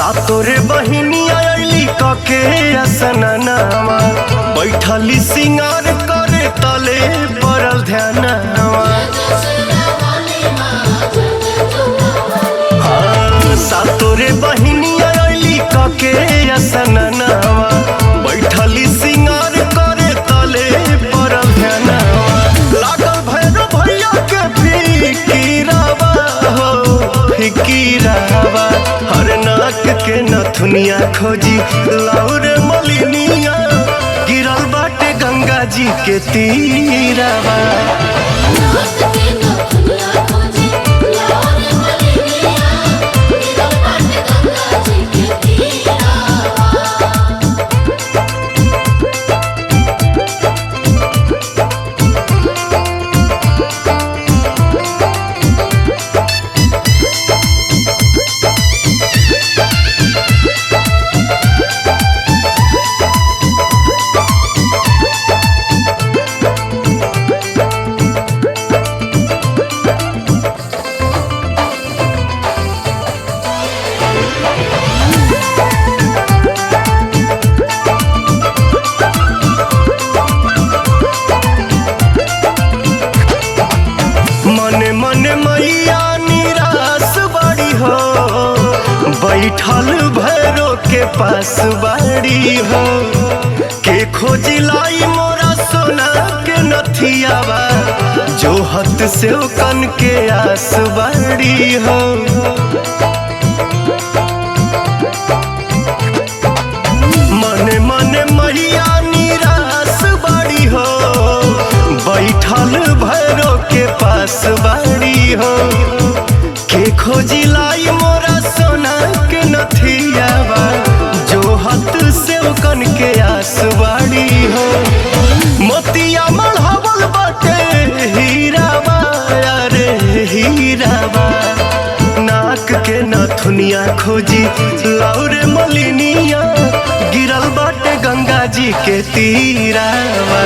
सातोरे बहिनिया अइली कके असननावा बैठली सिंगार करे तले पड़ल ध्यानवा। सातोरे बहिनिया अइली कके असननावा बैठली सिंगार करे तले पड़ल ध्यानवा। लागल भैरव भैया के फिकीरावा हो फिकीरावा। हर नाक के नथुनिया खोजी लाउरे मलिनिया गिरल बाटे गंगा जी के तीरावा। बैठल भैरो के पास बाड़ी हो के खोजी लाई मोरा सोना के नथियावा जो हत से कन के आस बाड़ी हो। मने मने मैया निराश बाड़ी हो बैठल भैरो के पास बाड़ी हो के खोजी लाई मोरा सोना के नथियावा जो हत से कन के आसवाड़ी हो। मोतिया मढ़ावल बाटे हीरावा अरे हीरावा। नाक के नथुनिया खोजी लाउरे मलिनिया गिरल बाटे गंगा जी के तीरावा।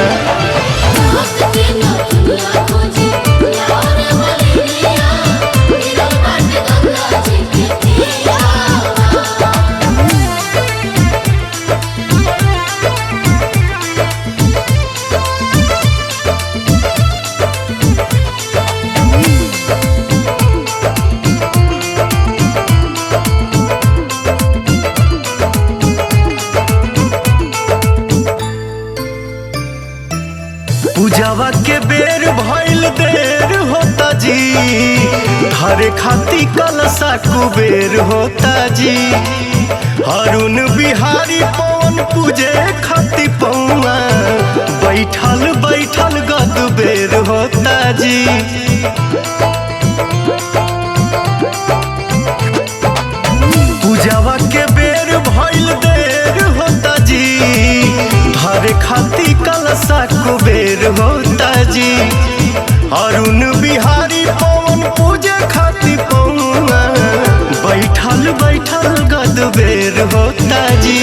पूजावा के बेर भइल देर होता जी धरे खाती कलसा कुबेर होता जी। अरुण बिहारी पवन पूजे खाती पौआ बैठल बैठल गद बेर होता जी। पूजावा के बेर भइल देर होता जी धरे खाती कलसा कुबेर होता जी। अरुण बिहारी पवन पूजे खाती पौआ बैठल बैठल गद बेर होता जी।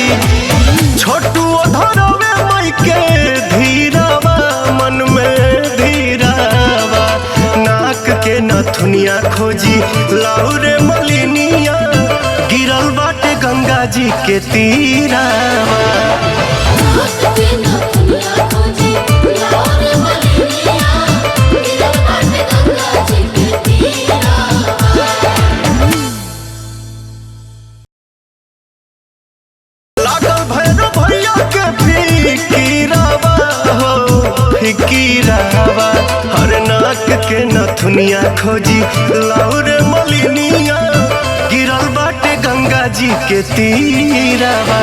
छोटू धरवे मई के धीरावा मन में धीरावा। नाक के नथुनिया खोजी लाउरे मलिनिया गिरल बाटे गंगा जी के तीरावा। लागल भैरव भैया के फिकीरावा हो फिकीरावा। हर नाक के नथुनिया खोजी लाउरे मलिनिया गिरल बाटे गंगा जी के तीरावा।